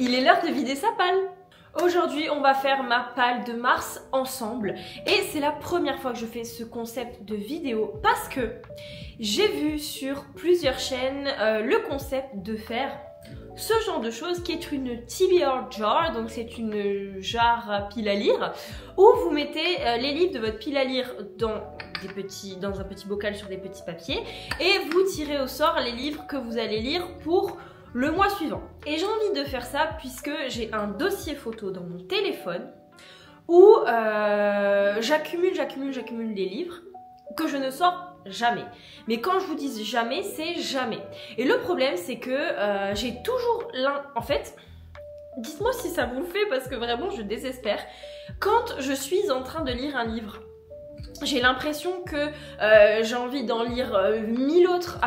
Il est l'heure de vider sa palle. Aujourd'hui, on va faire ma palle de mars ensemble et c'est la première fois que je fais ce concept de vidéo parce que j'ai vu sur plusieurs chaînes le concept de faire ce genre de choses qui est une TBR jar, donc c'est une jarre à pile à lire où vous mettez les livres de votre pile à lire dans un petit bocal sur des petits papiers et vous tirez au sort les livres que vous allez lire pour le mois suivant. Et j'ai envie de faire ça puisque j'ai un dossier photo dans mon téléphone où j'accumule des livres que je ne sors jamais. Mais quand je vous dis jamais, c'est jamais. Et le problème, c'est que j'ai toujours l'un... En fait, dites-moi si ça vous le fait parce que vraiment, je désespère. Quand je suis en train de lire un livre, j'ai l'impression que j'ai envie d'en lire 1000 autres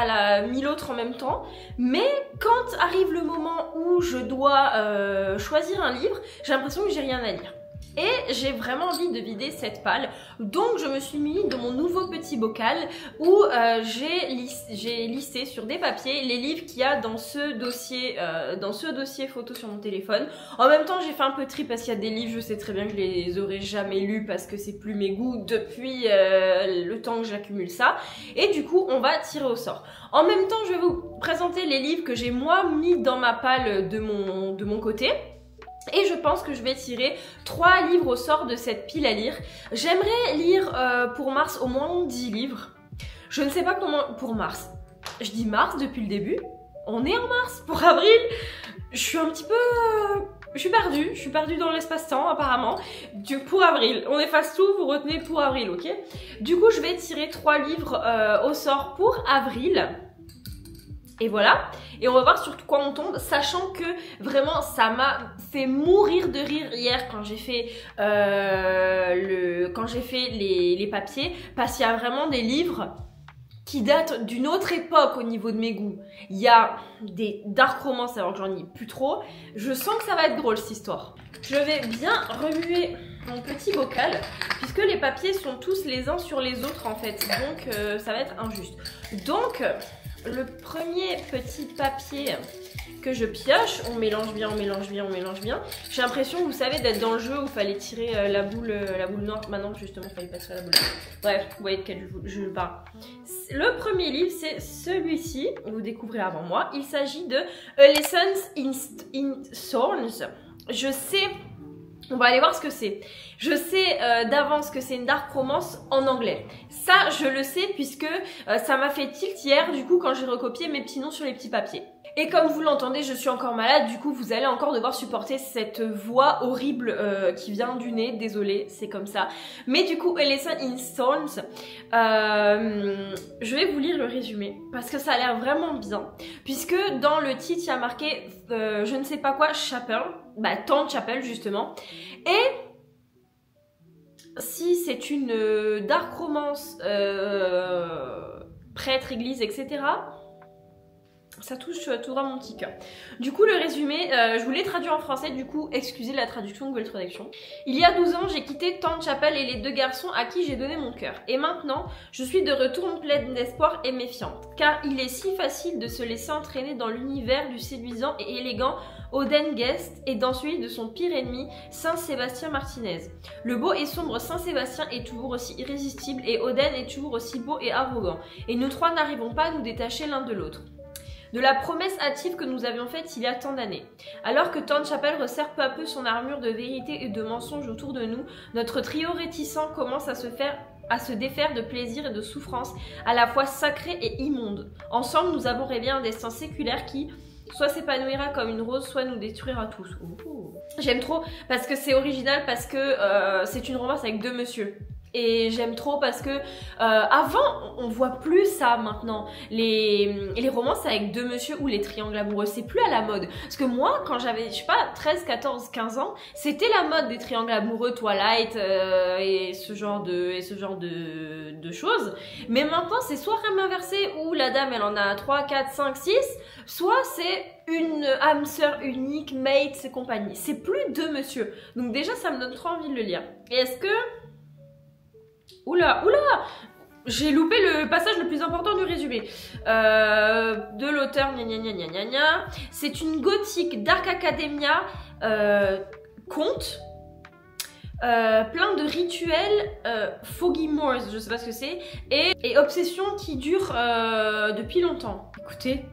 en même temps, mais quand arrive le moment où je dois choisir un livre, j'ai l'impression que j'ai rien à lire. Et j'ai vraiment envie de vider cette palle, donc je me suis mis dans mon nouveau petit bocal où j'ai listé sur des papiers les livres qu'il y a dans ce dossier photo sur mon téléphone. En même temps, j'ai fait un peu de tri parce qu'il y a des livres, je sais très bien que je les aurais jamais lus parce que c'est plus mes goûts depuis le temps que j'accumule ça. Et du coup, on va tirer au sort. En même temps, je vais vous présenter les livres que j'ai moi mis dans ma palle de mon côté. Et je pense que je vais tirer 3 livres au sort de cette pile à lire. J'aimerais lire pour mars au moins 10 livres. Je ne sais pas comment... Pour mars. Je dis mars depuis le début. On est en mars. Pour avril, je suis un petit peu... Je suis perdue dans l'espace-temps apparemment. Pour avril, on efface tout, vous retenez pour avril, ok? Du coup, je vais tirer 3 livres au sort pour avril. Et voilà, et on va voir sur quoi on tombe, sachant que vraiment ça m'a fait mourir de rire hier quand j'ai fait, les papiers, parce qu'il y a vraiment des livres qui datent d'une autre époque au niveau de mes goûts. Il y a des dark romances alors que j'en ai plus trop. Je sens que ça va être drôle cette histoire. Je vais bien remuer mon petit bocal puisque les papiers sont tous les uns sur les autres en fait, donc ça va être injuste. Donc le premier petit papier que je pioche, on mélange bien. J'ai l'impression, vous savez, d'être dans le jeu où il fallait tirer la boule noire. Maintenant, justement, il fallait pas tirer la boule. Bref, vous voyez de quel je parle. Le premier livre, c'est celui-ci. Vous découvrez avant moi. Il s'agit de A Lesson in Thorns. Je sais... On va aller voir ce que c'est. Je sais d'avance que c'est une dark romance en anglais. Ça, je le sais puisque ça m'a fait tilt hier, du coup, quand j'ai recopié mes petits noms sur les petits papiers. Et comme vous l'entendez, je suis encore malade, du coup, vous allez encore devoir supporter cette voix horrible qui vient du nez. Désolée, c'est comme ça. Mais du coup, A Lesson in Thorns, je vais vous lire le résumé parce que ça a l'air vraiment bien. Puisque dans le titre, il y a marqué je ne sais pas quoi, Chapel. Bah, Tante Chapel justement. Et si c'est une dark romance, prêtre, église, etc., ça touche tout droit mon petit cœur. Du coup, le résumé, je vous l'ai traduit en français, du coup, excusez la traduction, nouvelle traduction. Il y a 12 ans, j'ai quitté Tante Chapel et les 2 garçons à qui j'ai donné mon cœur. Et maintenant, je suis de retour pleine d'espoir et méfiante. Car il est si facile de se laisser entraîner dans l'univers du séduisant et élégant Oden Guest et dans celui de son pire ennemi, Saint-Sébastien Martinez. Le beau et sombre Saint-Sébastien est toujours aussi irrésistible et Oden est toujours aussi beau et arrogant. Et nous trois n'arrivons pas à nous détacher l'un de l'autre. De la promesse hâtive que nous avions faite il y a tant d'années. Alors que Tante Chapel resserre peu à peu son armure de vérité et de mensonge autour de nous, notre trio réticent commence à se défaire de plaisir et de souffrance, à la fois sacrés et immondes. Ensemble, nous avons rêvé un destin séculaire qui soit s'épanouira comme une rose, soit nous détruira tous. J'aime trop parce que c'est original, parce que c'est une romance avec 2 messieurs. Et j'aime trop parce que avant, on voit plus ça maintenant. Les romances avec 2 messieurs ou les triangles amoureux, c'est plus à la mode. Parce que moi, quand j'avais, je sais pas, 13, 14, 15 ans, c'était la mode des triangles amoureux, Twilight et ce genre de choses. Mais maintenant, c'est soit inversé où la dame, elle en a 3, 4, 5, 6, soit c'est une âme sœur unique, mate et compagnie. C'est plus 2 messieurs. Donc déjà, ça me donne trop envie de le lire. Et est-ce que... Oula, j'ai loupé le passage le plus important du résumé. De l'auteur, gna gna gna gna gna gna. C'est une gothique Dark Academia conte. Plein de rituels, Foggy Moors, je sais pas ce que c'est, et obsession qui dure depuis longtemps. Écoutez,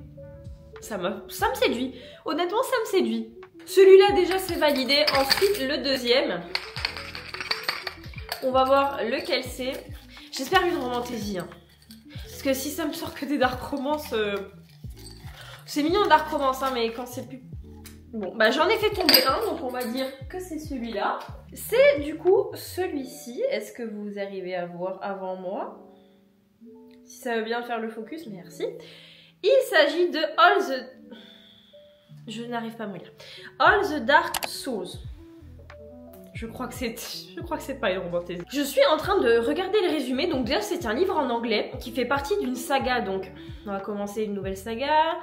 ça me séduit. Honnêtement, ça me séduit. Celui-là déjà c'est validé. Ensuite le deuxième. On va voir lequel c'est. J'espère une romantaisie. Hein. Parce que si ça me sort que des dark romance... C'est mignon dark romance, hein, mais quand c'est plus... Bon, bah j'en ai fait tomber un, donc on va dire que c'est celui-là. C'est du coup celui-ci. Est-ce que vous arrivez à voir avant moi? Si ça veut bien faire le focus, merci. Il s'agit de All the... Je n'arrive pas à me lire. All the Dark Souls. Je crois que c'est pas une romantaisie. Je suis en train de regarder le résumé. Donc déjà c'est un livre en anglais qui fait partie d'une saga. Donc on va commencer une nouvelle saga.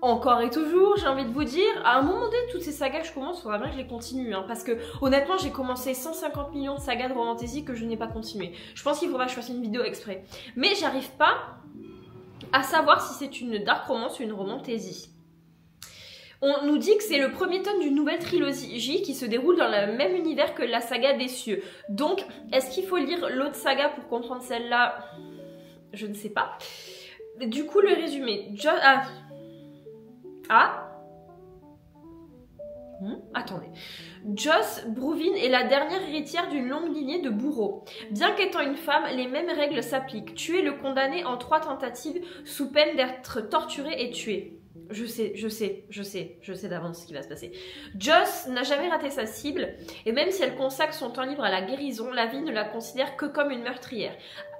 Encore et toujours, j'ai envie de vous dire, à un moment donné, toutes ces sagas que je commence, il faudra bien que je les continue. Hein, parce que honnêtement, j'ai commencé 150 millions de sagas de romantaisie que je n'ai pas continué. Je pense qu'il faudra que je fasse une vidéo exprès. Mais j'arrive pas à savoir si c'est une dark romance ou une romantaisie. On nous dit que c'est le premier tome d'une nouvelle trilogie qui se déroule dans le même univers que la saga des cieux. Donc, est-ce qu'il faut lire l'autre saga pour comprendre celle-là? Je ne sais pas. Du coup, le résumé. Attendez. Joss Bruvin est la dernière héritière d'une longue lignée de bourreaux. Bien qu'étant une femme, les mêmes règles s'appliquent. Tuer le condamné en 3 tentatives sous peine d'être torturé et tué. Je sais d'avance ce qui va se passer. Joss n'a jamais raté sa cible, et même si elle consacre son temps libre à la guérison, la vie ne la considère que comme une meurtrière.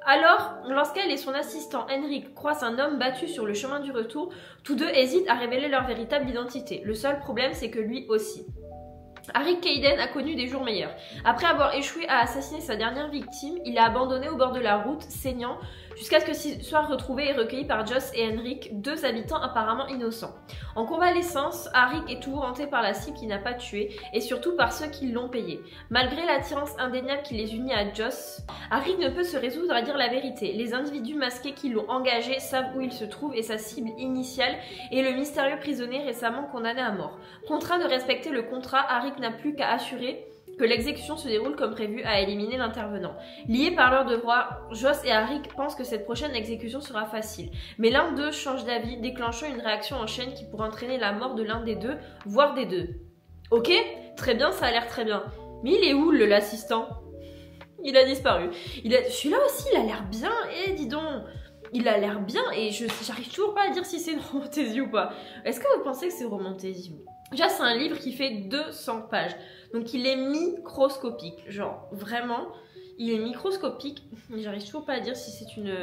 Alors, lorsqu'elle et son assistant Henrik croisent un homme battu sur le chemin du retour, tous deux hésitent à révéler leur véritable identité. Le seul problème, c'est que lui aussi. Arik Kayden a connu des jours meilleurs. Après avoir échoué à assassiner sa dernière victime, il l'a abandonné au bord de la route, saignant, jusqu'à ce qu'il soit retrouvé et recueilli par Joss et Henrik, 2 habitants apparemment innocents. En convalescence, Arik est toujours hanté par la cible qui n'a pas tué, et surtout par ceux qui l'ont payé. Malgré l'attirance indéniable qui les unit à Joss, Arik ne peut se résoudre à dire la vérité. Les individus masqués qui l'ont engagé savent où il se trouve et sa cible initiale est le mystérieux prisonnier récemment condamné à mort. Contraint de respecter le contrat, Arik n'a plus qu'à assurer que l'exécution se déroule comme prévu à éliminer l'intervenant. Liés par leur devoir, Joss et Arik pensent que cette prochaine exécution sera facile. Mais l'un d'eux change d'avis, déclenchant une réaction en chaîne qui pourrait entraîner la mort de l'un des deux, voire des deux. Ok, très bien, ça a l'air très bien. Mais il est où l'assistant? Il a disparu. Celui-là aussi, il a l'air bien. Eh, dis donc, il a l'air bien et j'arrive toujours pas à dire si c'est une romantaisie ou pas. Est-ce que vous pensez que c'est romantaisie? Déjà, c'est un livre qui fait 200 pages. Donc, il est microscopique. Genre, vraiment, il est microscopique. J'arrive toujours pas à dire si c'est une...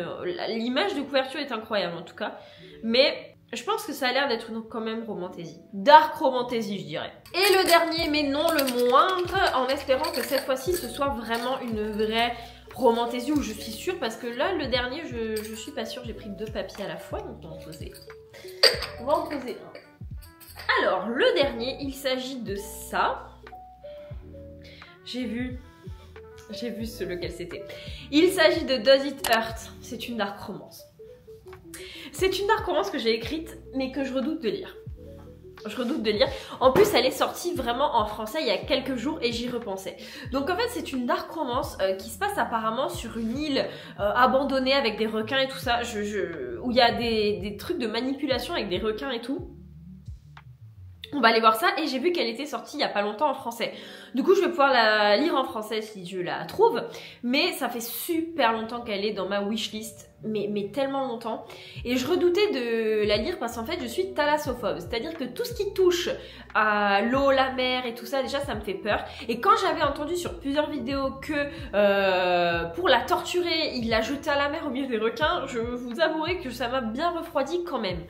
L'image de couverture est incroyable, en tout cas. Mais je pense que ça a l'air d'être quand même romantaisie. Dark romantaisie, je dirais. Et le dernier, mais non le moindre, en espérant que cette fois-ci, ce soit vraiment une vraie romantaisie, où je suis sûre, parce que là, le dernier, je suis pas sûre. J'ai pris 2 papiers à la fois, donc on va en poser. On va en poser un. Alors, le dernier, il s'agit de ça. J'ai vu lequel c'était. Il s'agit de Does It Hurt? C'est une dark romance. C'est une dark romance que j'ai écrite, mais que je redoute de lire. Je redoute de lire. En plus, elle est sortie vraiment en français il y a quelques jours et j'y repensais. Donc en fait, c'est une dark romance qui se passe apparemment sur une île abandonnée avec des requins et tout ça, où il y a des trucs de manipulation avec des requins et tout. On va aller voir ça et j'ai vu qu'elle était sortie il y a pas longtemps en français. Du coup, je vais pouvoir la lire en français si je la trouve. Mais ça fait super longtemps qu'elle est dans ma wishlist. Mais tellement longtemps. Et je redoutais de la lire parce qu'en fait, je suis thalassophobe. C'est-à-dire que tout ce qui touche à l'eau, la mer et tout ça, déjà, ça me fait peur. Et quand j'avais entendu sur plusieurs vidéos que pour la torturer, il la jetait à la mer au milieu des requins, je vous avouerai que ça m'a bien refroidi quand même.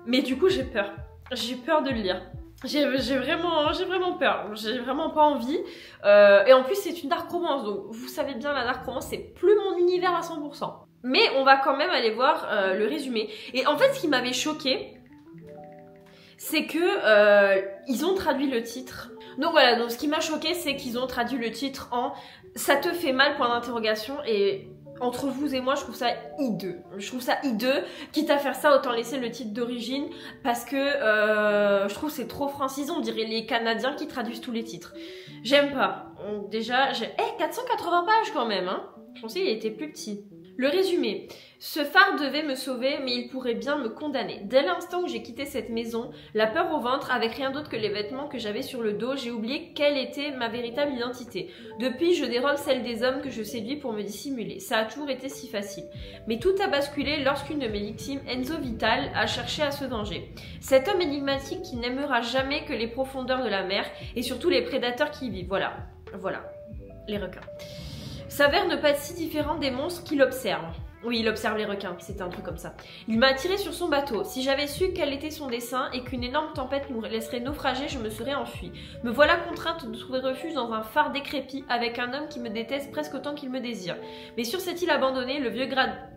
Mais du coup, j'ai peur. J'ai peur de le lire. J'ai vraiment peur. J'ai vraiment pas envie. Et en plus, c'est une dark romance. Donc, vous savez bien, la dark romance, c'est plus mon univers à 100%. Mais on va quand même aller voir le résumé. Et en fait, ce qui m'avait choqué, c'est que ils ont traduit le titre. Donc voilà, donc ce qui m'a choqué, c'est qu'ils ont traduit le titre en « Ça te fait mal, point d'interrogation » et entre vous et moi, je trouve ça hideux. Je trouve ça hideux. Quitte à faire ça, autant laisser le titre d'origine parce que je trouve que c'est trop francisé. On dirait les Canadiens qui traduisent tous les titres. J'aime pas. Déjà, j'ai 480 pages quand même. Hein. Je pensais qu'il était plus petit. Le résumé. Ce phare devait me sauver, mais il pourrait bien me condamner. Dès l'instant où j'ai quitté cette maison, la peur au ventre, avec rien d'autre que les vêtements que j'avais sur le dos, j'ai oublié quelle était ma véritable identité. Depuis, je dérobe celle des hommes que je séduis pour me dissimuler. Ça a toujours été si facile. Mais tout a basculé lorsqu'une de mes victimes, Enzo Vital, a cherché à se venger. Cet homme énigmatique qui n'aimera jamais que les profondeurs de la mer et surtout les prédateurs qui y vivent. Voilà, les requins. S'avère ne pas être si différent des monstres qu'il observe. Oui, il observe les requins, c'était un truc comme ça. Il m'a attiré sur son bateau. Si j'avais su quel était son dessein et qu'une énorme tempête nous laisserait naufrager, je me serais enfuie. Me voilà contrainte de trouver refuge dans un phare décrépit avec un homme qui me déteste presque autant qu'il me désire. Mais sur cette île abandonnée, le vieux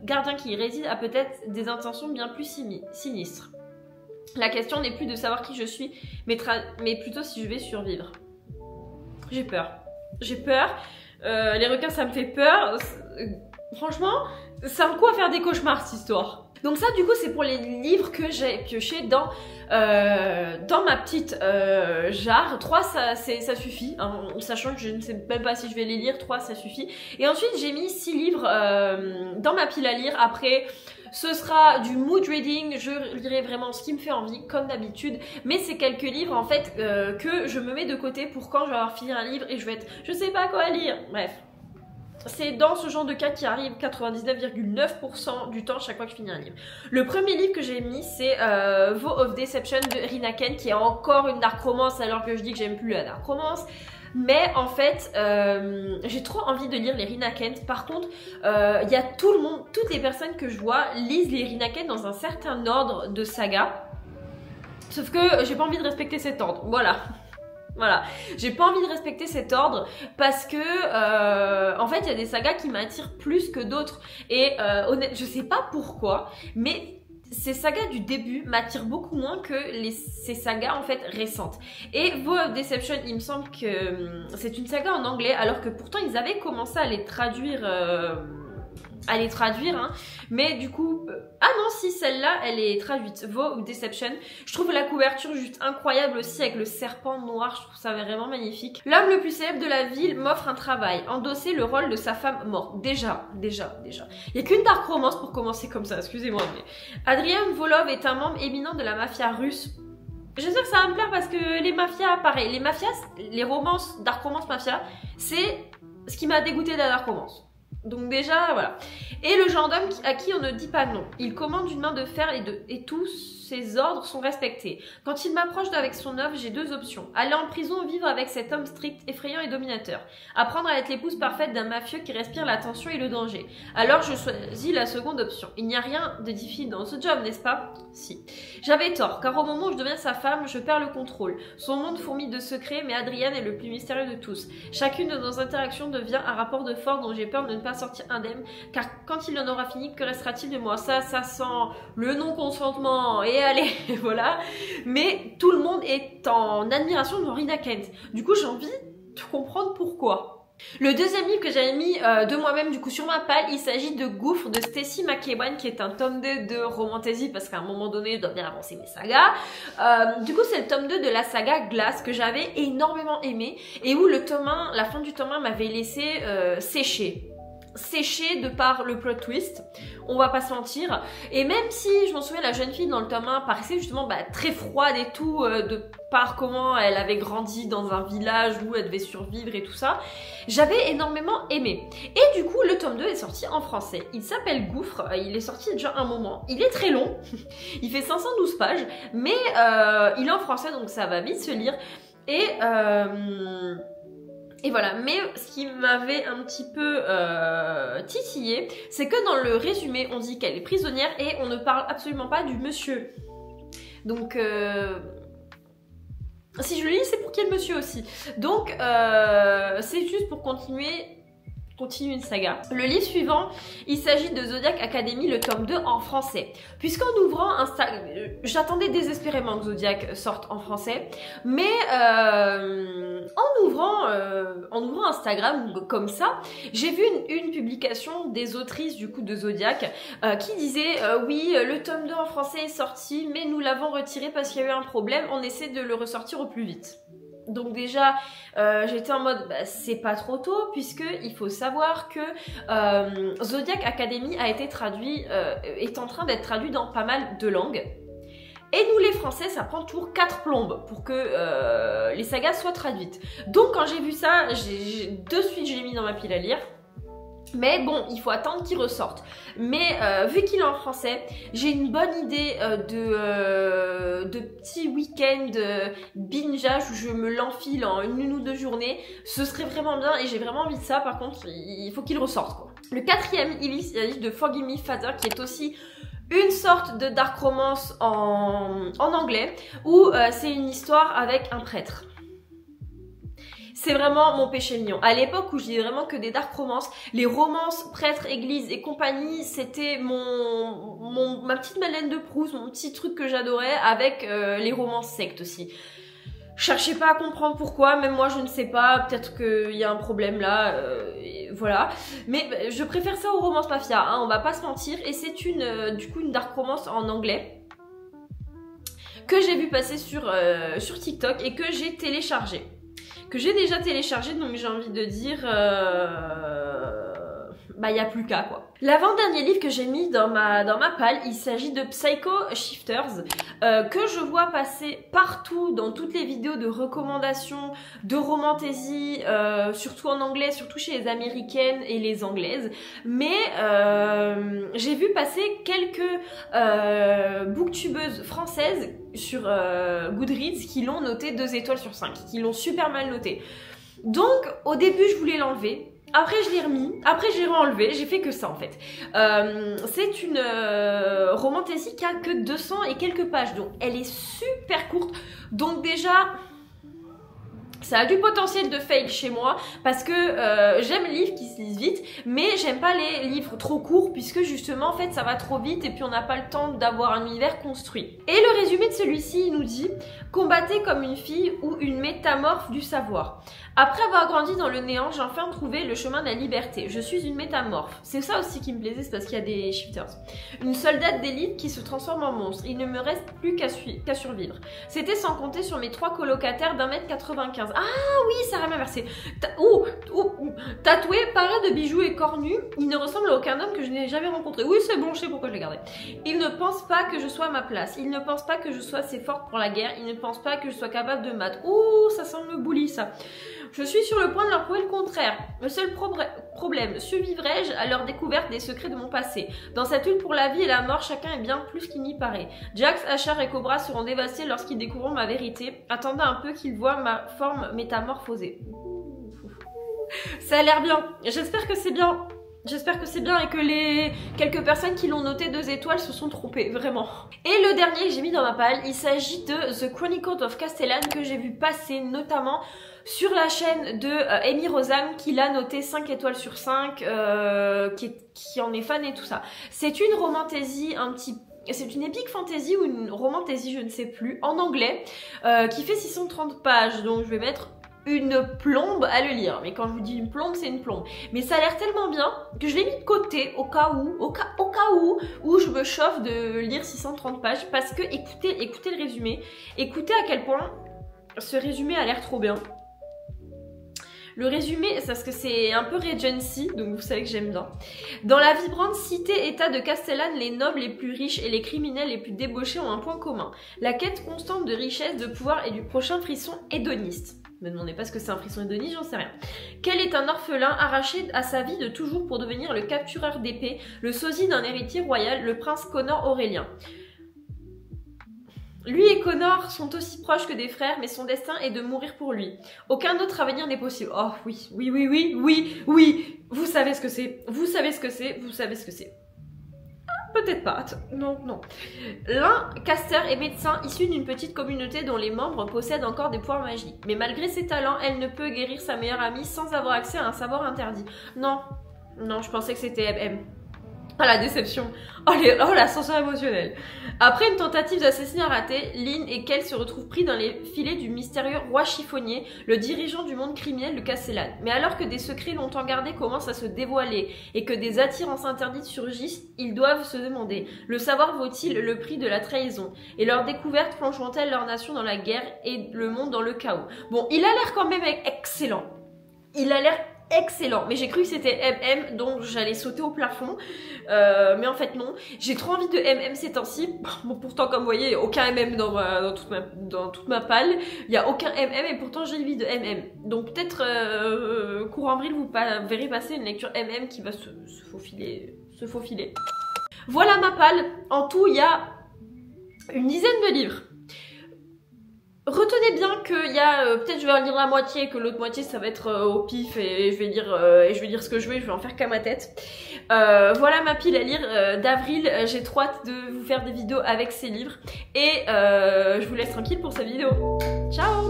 gardien qui y réside a peut-être des intentions bien plus sinistres. La question n'est plus de savoir qui je suis, mais plutôt si je vais survivre. J'ai peur. J'ai peur. Les requins, ça me fait peur. Franchement, c'est un coup à faire des cauchemars, cette histoire. Donc ça, du coup, c'est pour les livres que j'ai piochés dans ma petite jarre. 3, ça suffit. Hein, sachant que je ne sais même pas si je vais les lire. 3, ça suffit. Et ensuite, j'ai mis 6 livres dans ma pile à lire. Après... Ce sera du mood reading, je lirai vraiment ce qui me fait envie, comme d'habitude. Mais c'est quelques livres, en fait, que je me mets de côté pour quand je vais avoir fini un livre et je vais être... Je sais pas quoi lire. Bref. C'est dans ce genre de cas qui arrive 99,9% du temps chaque fois que je finis un livre. Le premier livre que j'ai mis, c'est Vow of Deception de Rina Kent, qui est encore une dark romance, alors que je dis que j'aime plus la dark romance. Mais en fait, j'ai trop envie de lire les Rina Kent. Par contre, il y a tout le monde, toutes les personnes que je vois lisent les Rina Kent dans un certain ordre de saga. Sauf que j'ai pas envie de respecter cet ordre. Voilà, j'ai pas envie de respecter cet ordre parce que en fait il y a des sagas qui m'attirent plus que d'autres et honnêtement je sais pas pourquoi mais ces sagas du début m'attirent beaucoup moins que ces sagas en fait récentes. Et Vow of Deception, il me semble que c'est une saga en anglais alors que pourtant ils avaient commencé à les traduire hein. Mais du coup ah non si celle-là elle est traduite, Vow of Deception. Je trouve la couverture juste incroyable aussi avec le serpent noir, je trouve ça vraiment magnifique. L'homme le plus célèbre de la ville m'offre un travail, endosser le rôle de sa femme morte. Déjà. Il n'y a qu'une dark romance pour commencer comme ça, excusez-moi mais... Adrian Volov est un membre éminent de la mafia russe. J'espère que ça va me plaire parce que les mafias, pareil, les mafias, les romances, dark romance mafia, c'est ce qui m'a dégoûté de la dark romance. Donc déjà, voilà. Et le genre d'homme à qui on ne dit pas non. Il commande une main de fer et tous ses ordres sont respectés. Quand il m'approche avec son œuvre, j'ai 2 options. Aller en prison ou vivre avec cet homme strict, effrayant et dominateur. Apprendre à être l'épouse parfaite d'un mafieux qui respire la tension et le danger. Alors je choisis la seconde option. Il n'y a rien de difficile dans ce job, n'est-ce pas? Si. J'avais tort, car au moment où je deviens sa femme, je perds le contrôle. Son monde fourmille de secrets, mais Adrian est le plus mystérieux de tous. Chacune de nos interactions devient un rapport de force dont j'ai peur de ne pas sortir indemne, car quand il en aura fini, que restera-t-il de moi? Ça sent le non-consentement, et allez, voilà. Mais tout le monde est en admiration de Rina Kent. Du coup, j'ai envie de comprendre pourquoi. Le deuxième livre que j'avais mis de moi-même du coup sur ma palle, il s'agit de Gouffre de Stacy McEwan qui est un tome 2 de Romantasy parce qu'à un moment donné je dois bien avancer mes sagas. Du coup c'est le tome 2 de la saga Glace que j'avais énormément aimé et où le tome 1, la fin du tome 1 m'avait laissé sécher de par le plot twist, on va pas se mentir. Et même si je m'en souviens, la jeune fille dans le tome 1 paraissait justement très froide et tout, de par comment elle avait grandi dans un village où elle devait survivre et tout ça, j'avais énormément aimé. Et du coup le tome 2 est sorti en français, il s'appelle Gouffre, il est sorti déjà un moment, il est très long, il fait 512 pages, mais il est en français donc ça va vite se lire. Et voilà, mais ce qui m'avait un petit peu titillé, c'est que dans le résumé, on dit qu'elle est prisonnière et on ne parle absolument pas du monsieur. Donc, si je le lis, c'est pour quel monsieur aussi. Donc, c'est juste pour continuer continue une saga. Le livre suivant, il s'agit de Zodiac Academy, le tome 2 en français. Puisqu'en ouvrant j'attendais désespérément que Zodiac sorte en français, mais en ouvrant Instagram comme ça, j'ai vu une publication des autrices du coup de Zodiac qui disait oui, le tome 2 en français est sorti, mais nous l'avons retiré parce qu'il y a eu un problème, on essaie de le ressortir au plus vite. Donc déjà, j'étais en mode, bah, c'est pas trop tôt, puisque il faut savoir que Zodiac Academy a été traduit, est en train d'être traduit dans pas mal de langues. Et nous les Français, ça prend toujours 4 plombes pour que les sagas soient traduites. Donc quand j'ai vu ça, de suite je l'ai mis dans ma pile à lire. Mais bon, il faut attendre qu'il ressorte. Mais vu qu'il est en français, j'ai une bonne idée de petit week-end bingeage où je me l'enfile en une ou 2 journées. Ce serait vraiment bien et j'ai vraiment envie de ça. Par contre, il faut qu'il ressorte, quoi. Le 4e, il s'agit de Forgive Me Father, qui est aussi une sorte de dark romance en anglais, où c'est une histoire avec un prêtre. C'est vraiment mon péché mignon. À l'époque où je disais vraiment que des dark romances, les romances prêtres, églises et compagnie, c'était ma petite Madeleine de Proust, mon petit truc que j'adorais, avec les romances sectes aussi. Cherchez pas à comprendre pourquoi, même moi je ne sais pas, peut-être qu'il y a un problème là, voilà. Mais je préfère ça aux romances mafia, hein, on va pas se mentir. Et c'est du coup une dark romance en anglais que j'ai vu passer sur TikTok et que j'ai téléchargé. Que j'ai déjà téléchargé, donc j'ai envie de dire bah il n'y a plus qu'à quoi. L'avant-dernier livre que j'ai mis dans ma palle, il s'agit de Psycho Shifters, que je vois passer partout dans toutes les vidéos de recommandations de romantaisie, surtout en anglais, surtout chez les américaines et les anglaises. Mais j'ai vu passer quelques booktubeuses françaises sur Goodreads qui l'ont noté 2 étoiles sur 5, qui l'ont super mal noté. Donc au début je voulais l'enlever. Après je l'ai remis, après j'ai re-enlevé, j'ai fait que ça en fait. C'est une romantaisie qui a que 200 et quelques pages, donc elle est super courte. Donc déjà, ça a du potentiel de fail chez moi parce que j'aime les livres qui se lisent vite, mais j'aime pas les livres trop courts puisque justement en fait ça va trop vite et puis on n'a pas le temps d'avoir un univers construit. Et le résumé de celui-ci, il nous dit « Combattez comme une fille ou une métamorphe du savoir. Après avoir grandi dans le néant, j'ai enfin trouvé le chemin de la liberté. Je suis une métamorphe. » C'est ça aussi qui me plaisait, c'est parce qu'il y a des shifters. Une soldate d'élite qui se transforme en monstre. Il ne me reste plus qu'à survivre. C'était sans compter sur mes 3 colocataires d'1m95. Ah oui, ça a inversé. Tatoué, paré de bijoux et cornu, il ne ressemble à aucun homme que je n'ai jamais rencontré. Oui, c'est bon, je sais pourquoi je l'ai gardé. Il ne pense pas que je sois à ma place. Il ne pense pas que je sois assez forte pour la guerre. Il ne pense pas que je sois capable de maths. Ouh, ça sent me bully, ça. Je suis sur le point de leur prouver le contraire. Le seul problème, survivrai-je à leur découverte des secrets de mon passé? Dans cette lutte pour la vie et la mort, chacun est bien plus qu'il n'y paraît. Jax, Ashar et Cobra seront dévastés lorsqu'ils découvriront ma vérité. Attendez un peu qu'ils voient ma forme métamorphosée. Ça a l'air bien. J'espère que c'est bien. J'espère que c'est bien et que les quelques personnes qui l'ont noté 2 étoiles se sont trompées, vraiment. Et le dernier que j'ai mis dans ma palle, il s'agit de The Chronicles of Castellan que j'ai vu passer notamment sur la chaîne de Amy Rosam qui l'a noté 5 étoiles sur 5, qui en est fan et tout ça. C'est une romantaisie c'est une epic fantasy ou une romantaisie, je ne sais plus, en anglais, qui fait 630 pages, donc je vais mettre une plombe à le lire. Mais quand je vous dis une plombe, c'est une plombe. Mais ça a l'air tellement bien que je l'ai mis de côté au cas où je me chauffe de lire 630 pages parce que écoutez le résumé. Écoutez à quel point ce résumé a l'air trop bien. Le résumé, c'est parce que c'est un peu Regency, donc vous savez que j'aime bien. Dans la vibrante cité-état de Castellan, les nobles les plus riches et les criminels les plus débauchés ont un point commun. La quête constante de richesse, de pouvoir et du prochain frisson hédoniste. Ne me demandez pas ce que c'est un frisson hédoniste, j'en sais rien. Quel est un orphelin arraché à sa vie de toujours pour devenir le captureur d'épée, le sosie d'un héritier royal, le prince Connor Aurélien. Lui et Connor sont aussi proches que des frères, mais son destin est de mourir pour lui. Aucun autre avenir n'est possible. Oh oui, oui. Vous savez ce que c'est. Vous savez ce que c'est. peut-être pas. Non, non. L'un, Caster, est médecin issu d'une petite communauté dont les membres possèdent encore des pouvoirs magiques. Mais malgré ses talents, elle ne peut guérir sa meilleure amie sans avoir accès à un savoir interdit. Non, non, je pensais que c'était MM. Ah la déception, oh l'ascenseur émotionnel. Après une tentative d'assassinat ratée, Lynn et Kel se retrouvent pris dans les filets du mystérieux roi chiffonnier, le dirigeant du monde criminel de Castellane. Mais alors que des secrets longtemps gardés commencent à se dévoiler et que des attirances interdites surgissent, ils doivent se demander, le savoir vaut-il le prix de la trahison? Et leur découverte plongeront-elles leur nation dans la guerre et le monde dans le chaos? Bon, il a l'air quand même excellent. Il a l'air excellent, mais j'ai cru que c'était MM, donc j'allais sauter au plafond, mais en fait non. J'ai trop envie de MM ces temps-ci. Bon, pourtant comme vous voyez, il n'y a aucun MM dans toute ma palle, il n'y a aucun MM et pourtant j'ai envie de MM. Donc peut-être courant avril vous verrez passer une lecture MM qui va se faufiler. Voilà ma palle. En tout il y a une dizaine de livres. Retenez bien qu'il y a, peut-être je vais en lire la moitié et que l'autre moitié ça va être au pif et je vais dire ce que je veux et je vais en faire qu'à ma tête. Voilà ma pile à lire d'avril, j'ai trop hâte de vous faire des vidéos avec ces livres et je vous laisse tranquille pour cette vidéo. Ciao!